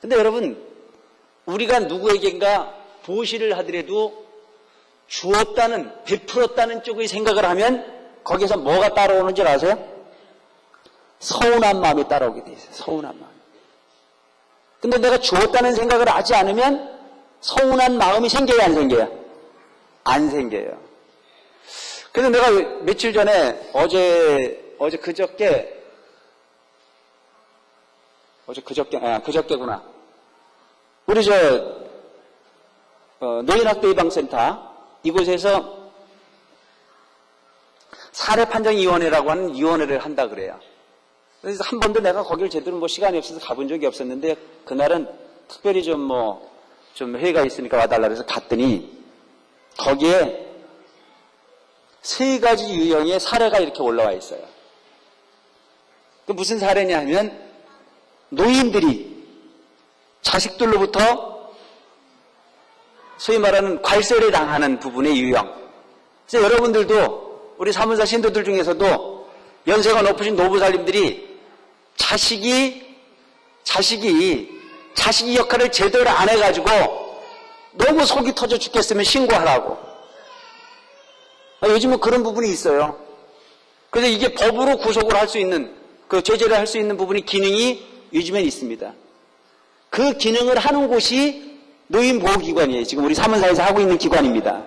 근데 여러분, 우리가 누구에겐가 보시를 하더라도 주었다는, 베풀었다는 쪽의 생각을 하면 거기서 뭐가 따라오는 줄 아세요? 서운한 마음이 따라오게 돼 있어요. 서운한 마음. 근데 내가 주었다는 생각을 하지 않으면 서운한 마음이 생겨요, 안 생겨요? 안 생겨요. 그래서 내가 며칠 전에 그저께구나. 우리 노인학대 예방센터 이곳에서 사례판정위원회라고 하는 위원회를 한다 그래요. 그래서 한 번도 내가 거기를 제대로 시간이 없어서 가본 적이 없었는데 그날은 특별히 좀 회의가 있으니까 와달라 그래서 갔더니 거기에 3가지 유형의 사례가 이렇게 올라와 있어요. 그 무슨 사례냐 하면 노인들이 자식들로부터 소위 말하는 괄세를 당하는 부분의 유형. 그래서 여러분들도 우리 사문사 신도들 중에서도 연세가 높으신 노부살님들이 자식이 역할을 제대로 안 해가지고 너무 속이 터져 죽겠으면 신고하라고. 요즘은 그런 부분이 있어요. 그래서 이게 법으로 구속을 할 수 있는, 제재를 할 수 있는 부분이 기능이 요즘엔 있습니다. 그 기능을 하는 곳이 노인보호기관이에요. 지금 우리 사문사에서 하고 있는 기관입니다.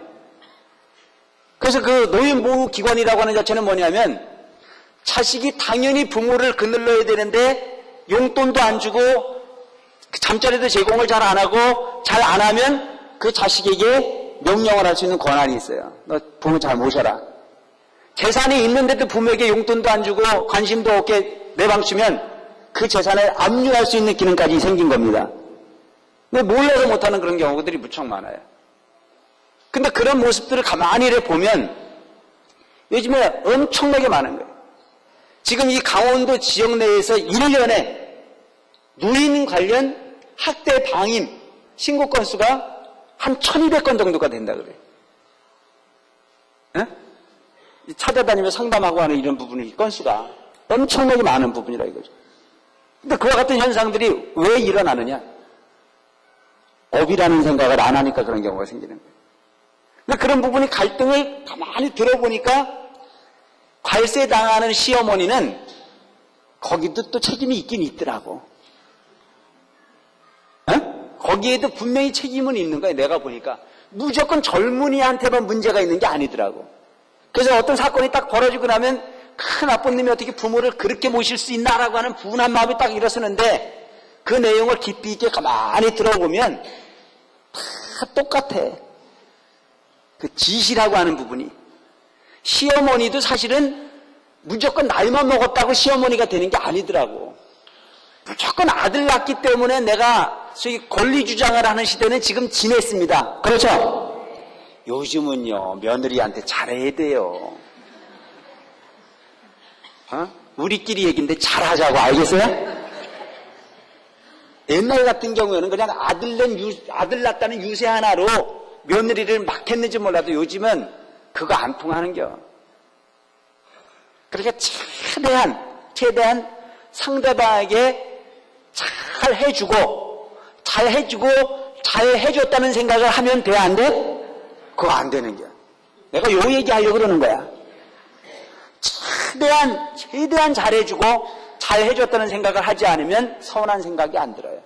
그래서 그 노인보호기관이라고 하는 자체는 뭐냐면 자식이 당연히 부모를 거느려야 되는데 용돈도 안 주고 잠자리도 제공을 잘 안 하고 잘 안 하면 그 자식에게 명령을 할 수 있는 권한이 있어요. 너 부모 잘 모셔라. 재산이 있는데도 부모에게 용돈도 안 주고 관심도 없게 내방치면 그 재산을 압류할 수 있는 기능까지 생긴 겁니다. 근데 몰라서 못하는 그런 경우들이 무척 많아요. 근데 그런 모습들을 가만히 보면 요즘에 엄청나게 많은 거예요. 지금 이 강원도 지역 내에서 1년에 노인 관련 학대 방임 신고 건수가 한 1200건 정도가 된다 그래요. 예? 찾아다니며 상담하고 하는 이런 부분의 건수가 엄청나게 많은 부분이라 이거죠. 근데 그와 같은 현상들이 왜 일어나느냐? 업이라는 생각을 안 하니까 그런 경우가 생기는 거예요. 근데 그런 부분이 갈등을 가만히 들어보니까 괄세당하는 시어머니는 거기도 또 책임이 있긴 있더라고. 거기에도 분명히 책임은 있는 거예요. 내가 보니까. 무조건 젊은이한테만 문제가 있는 게 아니더라고. 그래서 어떤 사건이 딱 벌어지고 나면 큰 아버님이 어떻게 부모를 그렇게 모실 수 있나라고 하는 분한 마음이 딱 일어서는데 그 내용을 깊이 있게 가만히 들어보면 다 똑같아. 그 지시라고 하는 부분이. 시어머니도 사실은 무조건 나이만 먹었다고 시어머니가 되는 게 아니더라고. 무조건 아들 낳기 때문에 내가 소위 권리 주장을 하는 시대는 지금 지냈습니다. 그렇죠? 요즘은요, 며느리한테 잘해야 돼요. 우리끼리 얘기인데 잘하자고, 알겠어요? 옛날 같은 경우에는 그냥 아들 낳았다는 유세 하나로 며느리를 막 했는지 몰라도 요즘은 그거 안 통하는겨. 그러니까 최대한 상대방에게 잘 해줬다는 생각을 하면 돼, 안 돼? 그거 안 되는 거야. 내가 요 얘기 하려고 그러는 거야. 최대한 잘해주고 잘 해줬다는 생각을 하지 않으면 서운한 생각이 안 들어요.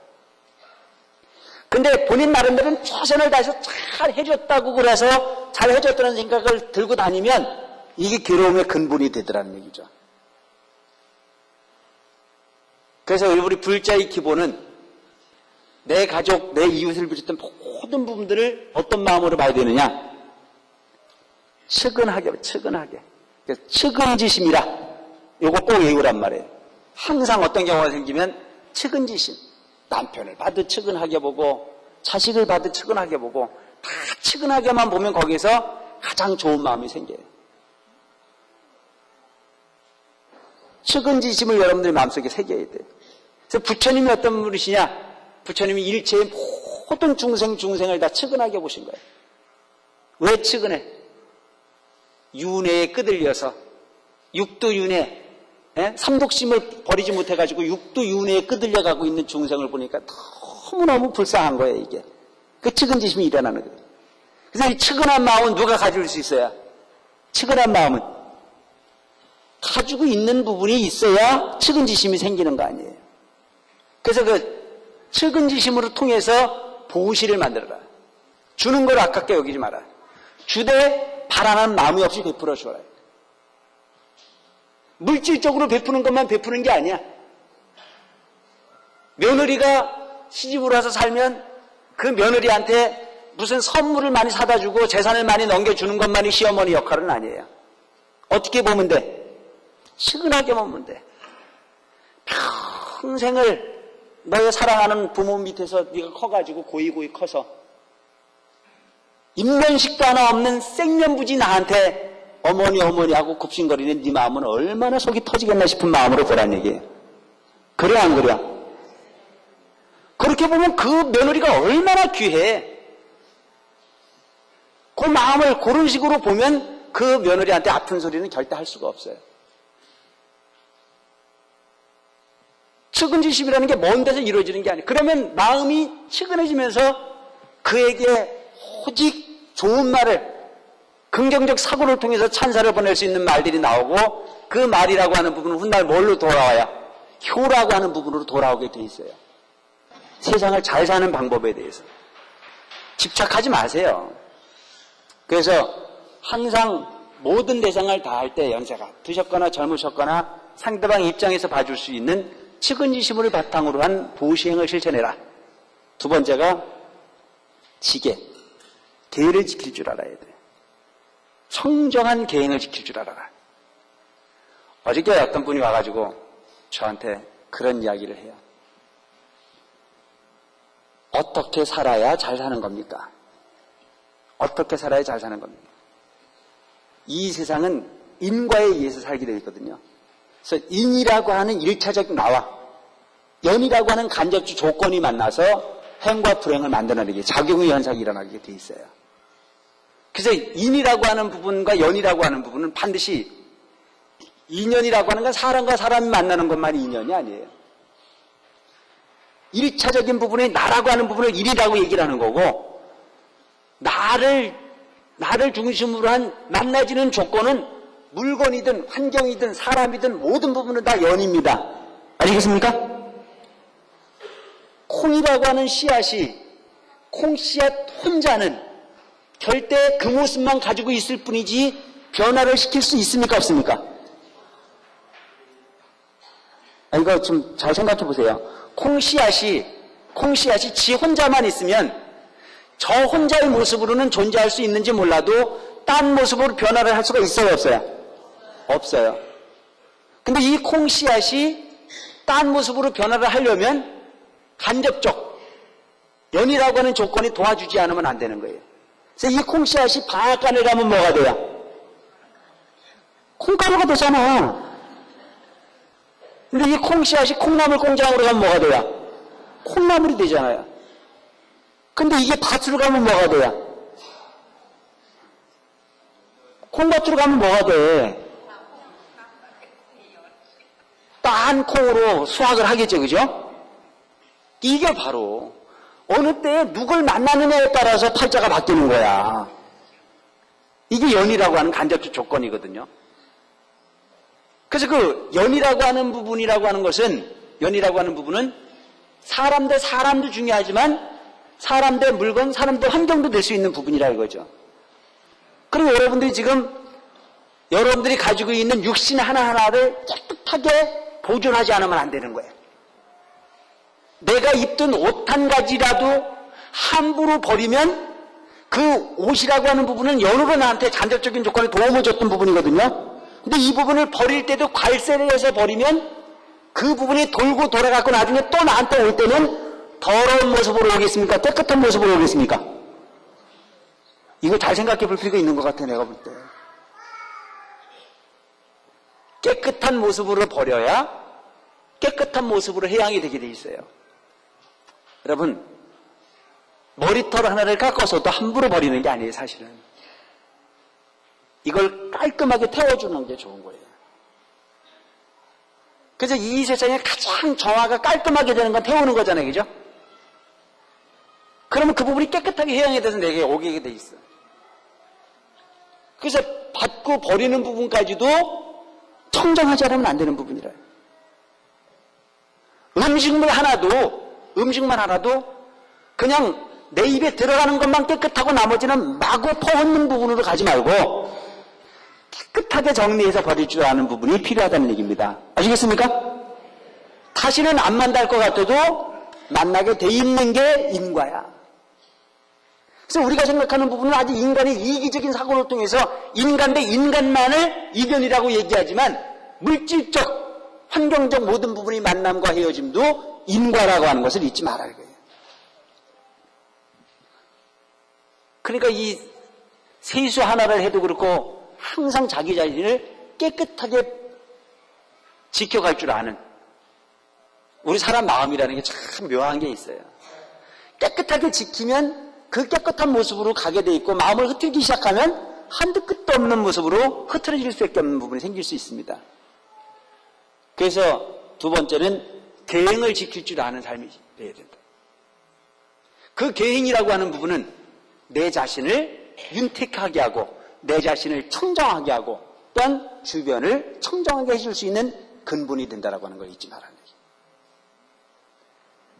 근데 본인 나름대로는 최선을 다해서 잘 해줬다고 그래서 잘 해줬다는 생각을 들고 다니면 이게 괴로움의 근본이 되더라는 얘기죠. 그래서 우리 불자의 기본은 내 가족, 내 이웃을 비롯한 모든 부분들을 어떤 마음으로 봐야 되느냐? 측은하게. 측은지심이라. 요거 꼭 외우란 말이에요. 항상 어떤 경우가 생기면 측은지심. 남편을 봐도 측은하게 보고 자식을 봐도 측은하게 보고 다 측은하게만 보면 거기서 가장 좋은 마음이 생겨요. 측은지심을 여러분들이 마음속에 새겨야 돼요. 그래서 부처님이 어떤 분이시냐? 부처님이 일체의 모든 중생을 다 측은하게 보신 거예요. 왜 측은해? 윤회에 끄들려서 육도윤회, 삼독심을 버리지 못해가지고 육도윤회에 끄들려가고 있는 중생을 보니까 너무너무 불쌍한 거예요, 이게. 그 측은지심이 일어나는 거예요. 그래서 이 측은한 마음은 누가 가질 수 있어야? 측은한 마음은 가지고 있는 부분이 있어야 측은지심이 생기는 거 아니에요. 그래서 그 측은지심으로 통해서 보시를 만들어라. 주는 걸 아깝게 여기지 마라. 주되 바라는 마음이 없이 베풀어 주어라. 물질적으로 베푸는 것만 베푸는 게 아니야. 며느리가 시집으로 와서 살면 그 며느리한테 무슨 선물을 많이 사다 주고 재산을 많이 넘겨주는 것만이 시어머니 역할은 아니에요. 어떻게 보면 돼? 측은하게 보면 돼. 평생을 너의 사랑하는 부모 밑에서 네가 커가지고 고이고이 커서 인면식도 하나 없는 생면부지 나한테 어머니 하고 굽신거리는 네 마음은 얼마나 속이 터지겠나 싶은 마음으로 보란 얘기예요. 그래 안 그래? 그렇게 보면 그 며느리가 얼마나 귀해. 그 마음을 그런 식으로 보면 그 며느리한테 아픈 소리는 절대 할 수가 없어요. 측은지심이라는 게 먼 데서 이루어지는 게 아니에요. 그러면 마음이 측은해지면서 그에게 오직 좋은 말을, 긍정적 사고를 통해서 찬사를 보낼 수 있는 말들이 나오고, 그 말이라고 하는 부분은 훗날 뭘로 돌아와야? 효라고 하는 부분으로 돌아오게 돼 있어요. 세상을 잘 사는 방법에 대해서 집착하지 마세요. 그래서 항상 모든 대상을 다할 때 연세가 드셨거나 젊으셨거나 상대방 입장에서 봐줄 수 있는 측은지심을 바탕으로 한 보시행을 실천해라. 두 번째가 지계, 계를 지킬 줄 알아야 돼. 청정한 계행을 지킬 줄 알아라. 어저께 어떤 분이 와가지고 저한테 그런 이야기를 해요. 어떻게 살아야 잘 사는 겁니까? 어떻게 살아야 잘 사는 겁니까? 이 세상은 인과에 의해서 살게 되어 있거든요. 그래서 인이라고 하는 1차적 나와 연이라고 하는 간접적 조건이 만나서 행과 불행을 만들어내게, 작용의 현상이 일어나게 돼 있어요. 그래서 인이라고 하는 부분과 연이라고 하는 부분은 반드시, 인연이라고 하는 건 사람과 사람이 만나는 것만이 인연이 아니에요. 1차적인 부분이 나라고 하는 부분을 일이라고 얘기를 하는 거고, 나를 중심으로 한 만나지는 조건은 물건이든 환경이든 사람이든 모든 부분은 다 연입니다. 아시겠습니까? 콩이라고 하는 씨앗이, 콩씨앗 혼자는 절대 그 모습만 가지고 있을 뿐이지 변화를 시킬 수 있습니까? 없습니까? 이거 좀 잘 생각해 보세요. 콩씨앗이 지 혼자만 있으면 저 혼자의 모습으로는 존재할 수 있는지 몰라도 딴 모습으로 변화를 할 수가 있어요, 없어요? 없어요. 근데 이 콩씨앗이 딴 모습으로 변화를 하려면 간접적 연이라고 하는 조건이 도와주지 않으면 안 되는 거예요. 그래서 이 콩씨앗이 방앗간에 가면 뭐가 돼요? 콩가루가 되잖아. 근데 이 콩씨앗이 콩나물 공장으로 가면 뭐가 돼요? 콩나물이 되잖아요. 근데 이게 밭으로 가면 뭐가 돼요? 콩밭으로 가면 뭐가 돼? 딴 콩으로 수확을 하겠죠, 그죠? 이게 바로 어느 때에 누굴 만나느냐에 따라서 팔자가 바뀌는 거야. 이게 연이라고 하는 간접적 조건이거든요. 그래서 그 연이라고 하는 부분이라고 하는 것은, 연이라고 하는 부분은 사람 대 사람도 중요하지만 사람 대 물건, 사람 대 환경도 될 수 있는 부분이라 이거죠. 그리고 여러분들이 지금 여러분들이 가지고 있는 육신 하나하나를 깨끗하게 보존하지 않으면 안 되는 거예요. 내가 입던 옷 한 가지라도 함부로 버리면 그 옷이라고 하는 부분은 연으로 나한테 간접적인 조건에 도움을 줬던 부분이거든요. 근데 이 부분을 버릴 때도 괄세를 해서 버리면 그 부분이 돌고 돌아가고 나중에 또 나한테 올 때는 더러운 모습으로 오겠습니까? 깨끗한 모습으로 오겠습니까? 이거 잘 생각해 볼 필요가 있는 것 같아, 내가 볼 때. 깨끗한 모습으로 버려야 깨끗한 모습으로 해양이 되게 돼 있어요. 여러분, 머리털 하나를 깎아서도 함부로 버리는 게 아니에요, 사실은. 이걸 깔끔하게 태워주는 게 좋은 거예요. 그래서 이 세상에 가장 정화가 깔끔하게 되는 건 태우는 거잖아요, 그죠? 그러면 그 부분이 깨끗하게 해양에 대해서 내게 오게 돼 있어. 그래서 받고 버리는 부분까지도 청정하지 않으면 안 되는 부분이라. 음식만 하나도 그냥 내 입에 들어가는 것만 깨끗하고 나머지는 마구 퍼붓는 부분으로 가지 말고 깨끗하게 정리해서 버릴 줄 아는 부분이 필요하다는 얘기입니다. 아시겠습니까? 다시는 안 만날 것 같아도 만나게 돼 있는 게 인과야. 그래서 우리가 생각하는 부분은 아직 인간의 이기적인 사고를 통해서 인간 대 인간만을 이견이라고 얘기하지만 물질적, 환경적 모든 부분이 만남과 헤어짐도 인과라고 하는 것을 잊지 말아야 돼요. 그러니까 이 세수 하나를 해도 그렇고 항상 자기 자신을 깨끗하게 지켜갈 줄 아는 우리 사람 마음이라는 게 참 묘한 게 있어요. 깨끗하게 지키면 그 깨끗한 모습으로 가게 돼 있고 마음을 흐트리기 시작하면 한도 끝도 없는 모습으로 흐트러질 수밖에 없는 부분이 생길 수 있습니다. 그래서 두 번째는 계행을 지킬 줄 아는 삶이 되어야 된다. 그 계행이라고 하는 부분은 내 자신을 윤택하게 하고 내 자신을 청정하게 하고 또한 주변을 청정하게 해줄 수 있는 근본이 된다라고 하는 걸 잊지 말아야 돼요.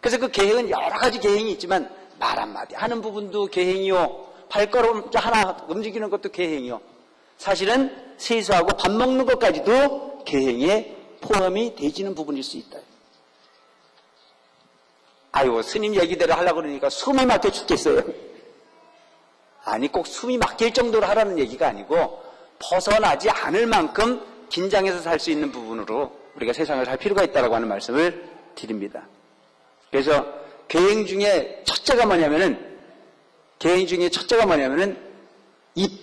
그래서 그 계행은 여러 가지 계행이 있지만 말 한마디 하는 부분도 계행이요. 발걸음 하나 움직이는 것도 계행이요. 사실은 세수하고 밥 먹는 것까지도 계행에 포함이 되지는 부분일 수 있다. 아유, 스님 얘기대로 하려고 그러니까 숨이 막혀 죽겠어요. 아니, 꼭 숨이 막힐 정도로 하라는 얘기가 아니고 벗어나지 않을 만큼 긴장해서 살 수 있는 부분으로 우리가 세상을 살 필요가 있다고 하는 말씀을 드립니다. 그래서 계행 중에 첫째가 뭐냐면은 입.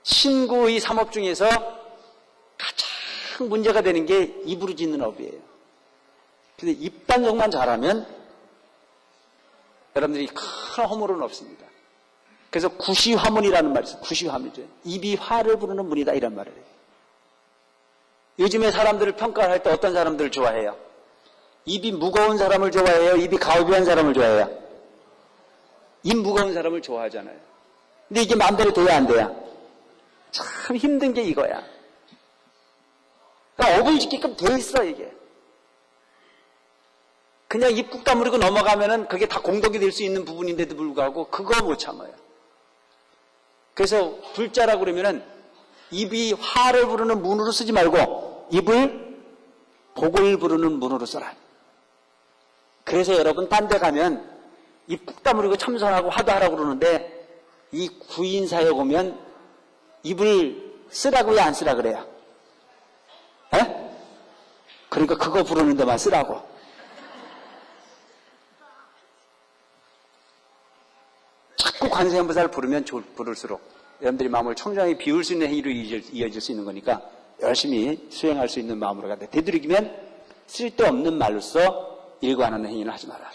신구의 삼업 중에서 가장 문제가 되는 게 입으로 짓는 업이에요. 근데 입 단속만 잘하면 여러분들이 큰 허물은 없습니다. 그래서 구시화문이라는 말이 있어요. 구시화문이죠. 입이 화를 부르는 문이다 이런 말을 해요. 요즘에 사람들을 평가할 때 어떤 사람들을 좋아해요? 입이 무거운 사람을 좋아해요? 입이 가오비한 사람을 좋아해요? 입 무거운 사람을 좋아하잖아요. 근데 이게 마음대로 돼야 안 돼요? 참 힘든 게 이거야. 그러니까 업을 짓게끔 돼 있어 이게. 그냥 입 꾹 다물고 넘어가면은 그게 다 공덕이 될 수 있는 부분인데도 불구하고 그거 못 참아요. 그래서 불자라고 그러면은 입이 화를 부르는 문으로 쓰지 말고 입을 복을 부르는 문으로 써라. 그래서 여러분 딴 데 가면 입 꾹 다물고 참선하고 화도하라고 그러는데 이 구인사에 오면 입을 쓰라고 왜 안 쓰라 그래요? 에? 그러니까 그거 부르는 데만 쓰라고. 자꾸 관세음보살을 부르면 부를수록 여러분들이 마음을 청정하게 비울 수 있는 행위로 이어질 수 있는 거니까 열심히 수행할 수 있는 마음으로 가되 되도록이면 쓸데없는 말로써 일관하는 행위를 하지 마라.